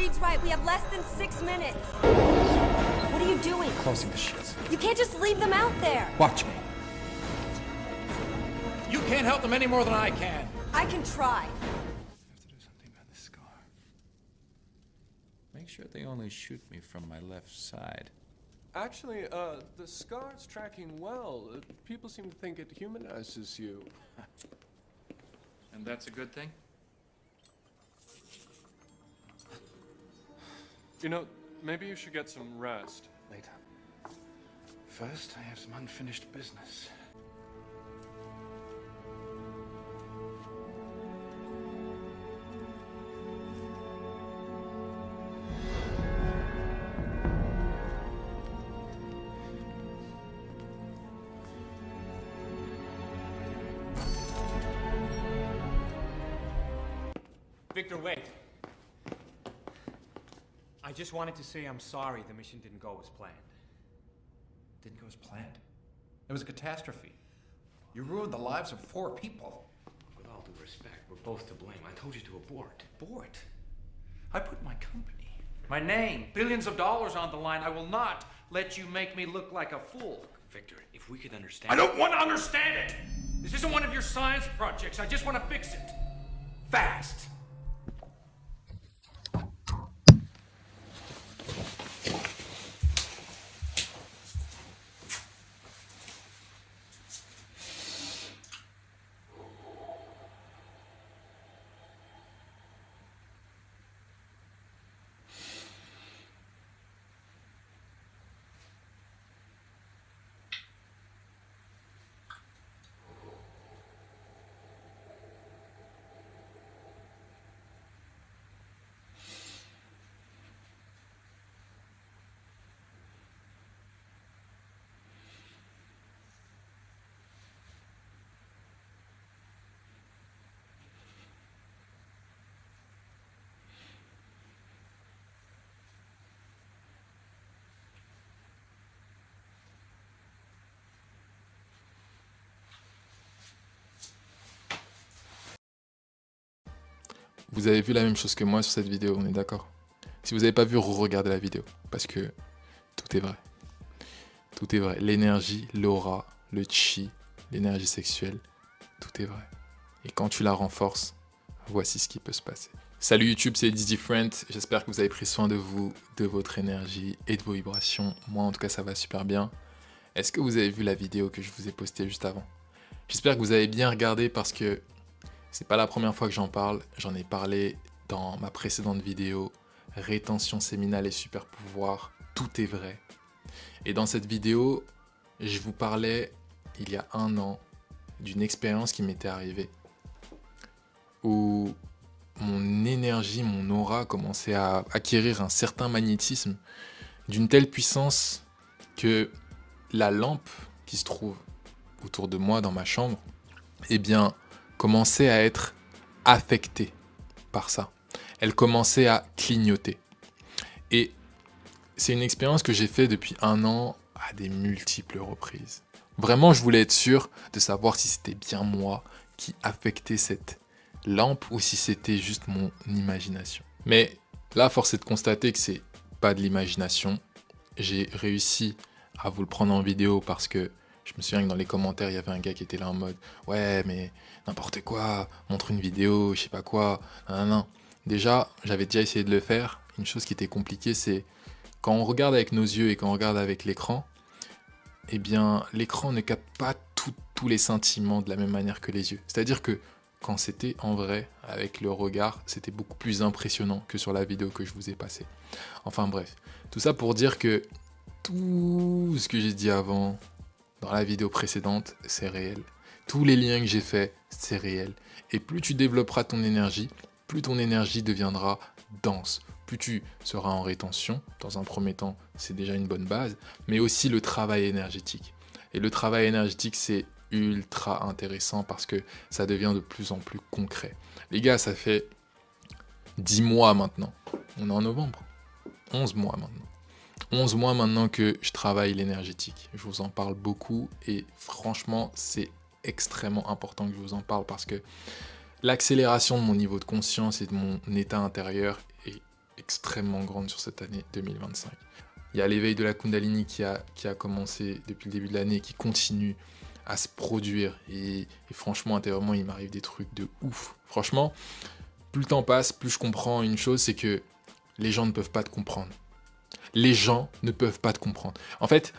Reed's right. We have less than 6 minutes. What are you doing? Closing the shits. You can't just leave them out there. Watch me. You can't help them any more than I can. I can try. I have to do something about this scar. Make sure they only shoot me from my left side. Actually, the scar's tracking well. People seem to think it humanizes you. And that's a good thing? You know, maybe you should get some rest. Later. First, I have some unfinished business. Victor, wait. I just wanted to say I'm sorry the mission didn't go as planned. Didn't go as planned. It was a catastrophe. You ruined the lives of 4 people. With all due respect, we're both to blame. I told you to abort. Abort. I put my company, My name, billions of dollars on the line. I will not let you make me look like a fool. Victor, if we could understand... I don't want to understand it! This isn't one of your science projects. I just want to fix it. Fast. Vous avez vu la même chose que moi sur cette vidéo, on est d'accord? Si vous n'avez pas vu, regardez la vidéo, parce que tout est vrai. Tout est vrai. L'énergie, l'aura, le chi, l'énergie sexuelle, tout est vrai. Et quand tu la renforces, voici ce qui peut se passer. Salut YouTube, c'est It's Different. J'espère que vous avez pris soin de vous, de votre énergie et de vos vibrations. Moi, en tout cas, ça va super bien. Est-ce que vous avez vu la vidéo que je vous ai postée juste avant? J'espère que vous avez bien regardé parce que c'est pas la première fois que j'en parle. J'en ai parlé dans ma précédente vidéo, rétention séminale et super pouvoir. Tout est vrai. Et dans cette vidéo, je vous parlais il y a 1 an d'une expérience qui m'était arrivée où mon énergie, mon aura commençait à acquérir un certain magnétisme d'une telle puissance que la lampe qui se trouve autour de moi dans ma chambre, eh bien, commençait à être affectée par ça. Elle commençait à clignoter. Et c'est une expérience que j'ai fait depuis 1 an à des multiples reprises. Vraiment, je voulais être sûr de savoir si c'était bien moi qui affectais cette lampe ou si c'était juste mon imagination. Mais là, force est de constater que c'est pas de l'imagination. J'ai réussi à vous le prendre en vidéo parce que je me souviens que dans les commentaires, il y avait un gars qui était là en mode « Ouais, mais n'importe quoi, montre une vidéo, je sais pas quoi, non. » Déjà, j'avais déjà essayé de le faire. Une chose qui était compliquée, c'est quand on regarde avec nos yeux et quand on regarde avec l'écran, eh bien, l'écran ne capte pas tous les sentiments de la même manière que les yeux. C'est-à-dire que quand c'était en vrai, avec le regard, c'était beaucoup plus impressionnant que sur la vidéo que je vous ai passée. Enfin bref, tout ça pour dire que tout ce que j'ai dit avant, dans la vidéo précédente, c'est réel. Tous les liens que j'ai faits, c'est réel. Et plus tu développeras ton énergie, plus ton énergie deviendra dense. Plus tu seras en rétention, dans un premier temps, c'est déjà une bonne base, mais aussi le travail énergétique. Et le travail énergétique, c'est ultra intéressant parce que ça devient de plus en plus concret. Les gars, ça fait 10 mois maintenant. On est en novembre. 11 mois maintenant. 11 mois maintenant que je travaille l'énergétique. Je vous en parle beaucoup et franchement, c'est extrêmement important que je vous en parle parce que l'accélération de mon niveau de conscience et de mon état intérieur est extrêmement grande sur cette année 2025. Il y a l'éveil de la Kundalini qui a commencé depuis le début de l'année, qui continue à se produire. Et franchement, intérieurement, il m'arrive des trucs de ouf. Franchement, plus le temps passe, plus je comprends une chose, c'est que les gens ne peuvent pas te comprendre. Les gens ne peuvent pas te comprendre. En fait,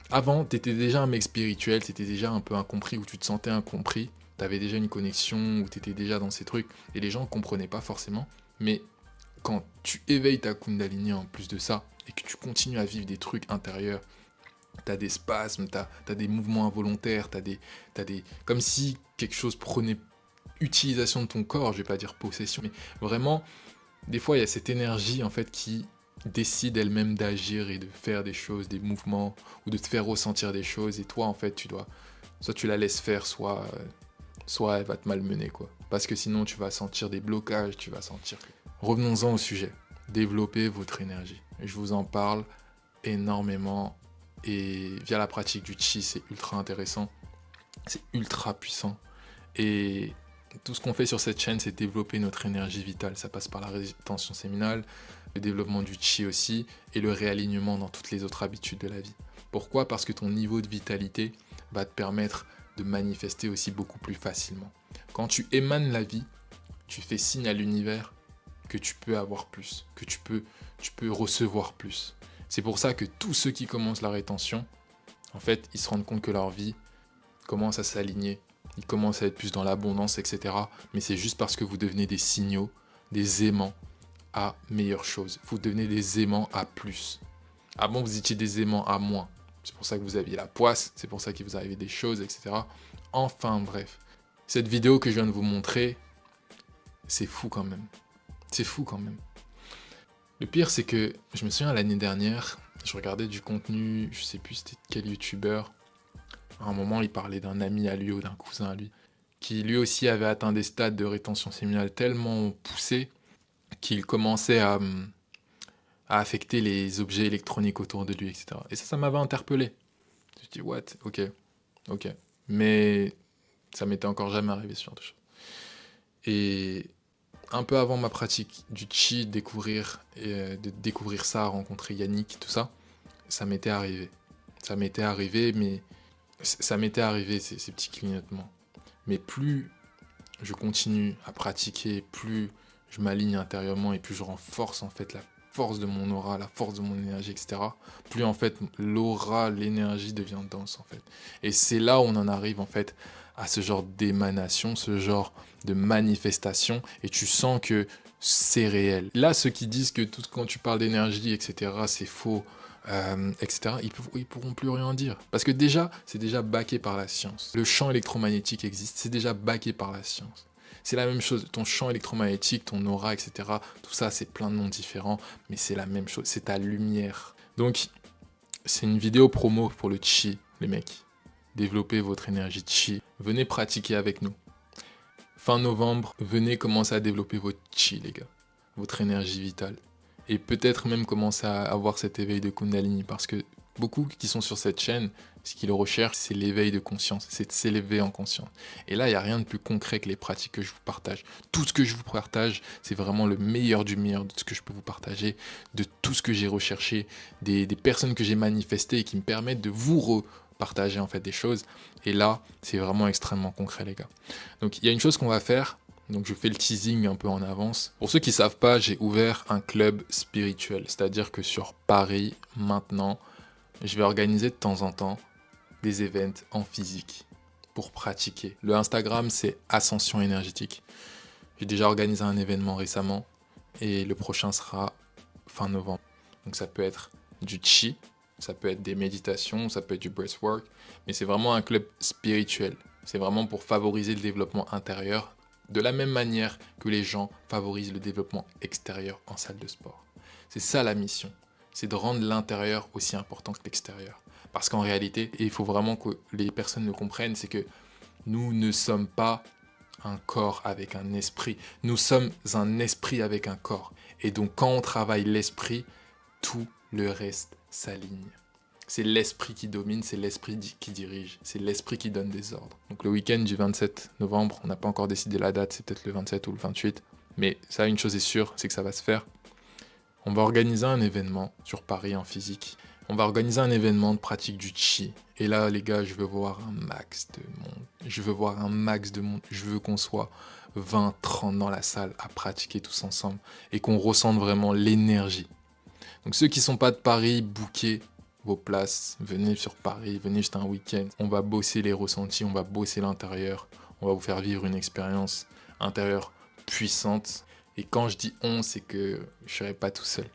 avant, tu étais déjà un mec spirituel, tu étais déjà un peu incompris, ou tu te sentais incompris. Tu avais déjà une connexion, ou tu étais déjà dans ces trucs. Et les gens ne comprenaient pas forcément. Mais quand tu éveilles ta Kundalini en plus de ça, et que tu continues à vivre des trucs intérieurs, tu as des spasmes, tu as des mouvements involontaires, t'as des comme si quelque chose prenait utilisation de ton corps, je vais pas dire possession, mais vraiment, des fois, il y a cette énergie en fait qui décide elle-même d'agir et de faire des choses, des mouvements, ou de te faire ressentir des choses, et toi, en fait, soit tu la laisses faire, soit elle va te malmener, quoi. Parce que sinon, tu vas sentir des blocages, tu vas sentir... Revenons-en au sujet. Développez votre énergie. Je vous en parle énormément, et via la pratique du chi, c'est ultra intéressant, c'est ultra puissant, et tout ce qu'on fait sur cette chaîne, c'est développer notre énergie vitale. Ça passe par la rétention séminale, le développement du chi aussi, et le réalignement dans toutes les autres habitudes de la vie. Pourquoi ? Parce que ton niveau de vitalité va te permettre de manifester aussi beaucoup plus facilement. Quand tu émanes la vie, tu fais signe à l'univers que tu peux avoir plus, que tu peux recevoir plus. C'est pour ça que tous ceux qui commencent la rétention, en fait, ils se rendent compte que leur vie commence à s'aligner, ils commencent à être plus dans l'abondance, etc. Mais c'est juste parce que vous devenez des signaux, des aimants à meilleures choses. Vous devenez des aimants à plus. Avant, vous étiez des aimants à moins. C'est pour ça que vous aviez la poisse, c'est pour ça qu'il vous arrivait des choses, etc. Enfin, bref. Cette vidéo que je viens de vous montrer, c'est fou quand même. C'est fou quand même. Le pire, c'est que je me souviens l'année dernière, je regardais du contenu, je sais plus c'était quel youtubeur. À un moment, il parlait d'un ami à lui ou d'un cousin à lui, qui lui aussi avait atteint des stades de rétention séminale tellement poussés qu'il commençait à affecter les objets électroniques autour de lui, etc. Et ça m'avait interpellé. Je me suis dit, what ? Ok. Mais ça m'était encore jamais arrivé ce genre de choses. Et un peu avant ma pratique du chi, de découvrir ça, rencontrer Yannick, tout ça, ça m'était arrivé. Ça m'était arrivé, ces petits clignotements. Mais plus je continue à pratiquer, plus je m'aligne intérieurement et plus je renforce en fait la force de mon aura, la force de mon énergie, etc. Plus en fait l'aura, l'énergie devient dense en fait. Et c'est là où on en arrive en fait à ce genre d'émanation, ce genre de manifestation, et tu sens que c'est réel. Là, ceux qui disent que quand tu parles d'énergie, etc., c'est faux, etc., ils pourront plus rien dire. Parce que déjà, c'est déjà backé par la science. Le champ électromagnétique existe, c'est déjà backé par la science. C'est la même chose, ton champ électromagnétique, ton aura, etc., tout ça, c'est plein de noms différents, mais c'est la même chose, c'est ta lumière. Donc, c'est une vidéo promo pour le chi, les mecs. Développez votre énergie chi. Venez pratiquer avec nous. Fin novembre, venez commencer à développer votre chi, les gars. Votre énergie vitale. Et peut-être même commencer à avoir cet éveil de Kundalini. Parce que beaucoup qui sont sur cette chaîne, ce qu'ils recherchent, c'est l'éveil de conscience. C'est de s'élever en conscience. Et là, il n'y a rien de plus concret que les pratiques que je vous partage. Tout ce que je vous partage, c'est vraiment le meilleur du meilleur de ce que je peux vous partager. De tout ce que j'ai recherché. Des personnes que j'ai manifestées et qui me permettent de vous partager en fait des choses, et là c'est vraiment extrêmement concret, les gars. Donc il y a une chose qu'on va faire, donc je fais le teasing un peu en avance. Pour ceux qui savent pas, j'ai ouvert un club spirituel, c'est-à-dire que sur Paris maintenant, je vais organiser de temps en temps des events en physique pour pratiquer. Le Instagram, c'est Ascension énergétique. J'ai déjà organisé un événement récemment et le prochain sera fin novembre. Donc ça peut être du chi, ça peut être des méditations, ça peut être du breathwork, mais c'est vraiment un club spirituel. C'est vraiment pour favoriser le développement intérieur de la même manière que les gens favorisent le développement extérieur en salle de sport. C'est ça la mission, c'est de rendre l'intérieur aussi important que l'extérieur. Parce qu'en réalité, et il faut vraiment que les personnes le comprennent, c'est que nous ne sommes pas un corps avec un esprit, nous sommes un esprit avec un corps. Et donc quand on travaille l'esprit, tout le reste s'aligne. C'est l'esprit qui domine, c'est l'esprit qui dirige, c'est l'esprit qui donne des ordres. Donc le week-end du 27 novembre, on n'a pas encore décidé la date, c'est peut-être le 27 ou le 28, mais ça, une chose est sûre, c'est que ça va se faire. On va organiser un événement sur Paris en physique. On va organiser un événement de pratique du chi. Et là, les gars, je veux voir un max de monde. Je veux voir un max de monde. Je veux qu'on soit 20, 30 dans la salle à pratiquer tous ensemble et qu'on ressente vraiment l'énergie. Donc ceux qui sont pas de Paris, bookez vos places. Venez sur Paris, venez juste un week-end. On va bosser les ressentis, on va bosser l'intérieur. On va vous faire vivre une expérience intérieure puissante. Et quand je dis on, c'est que je serai pas tout seul.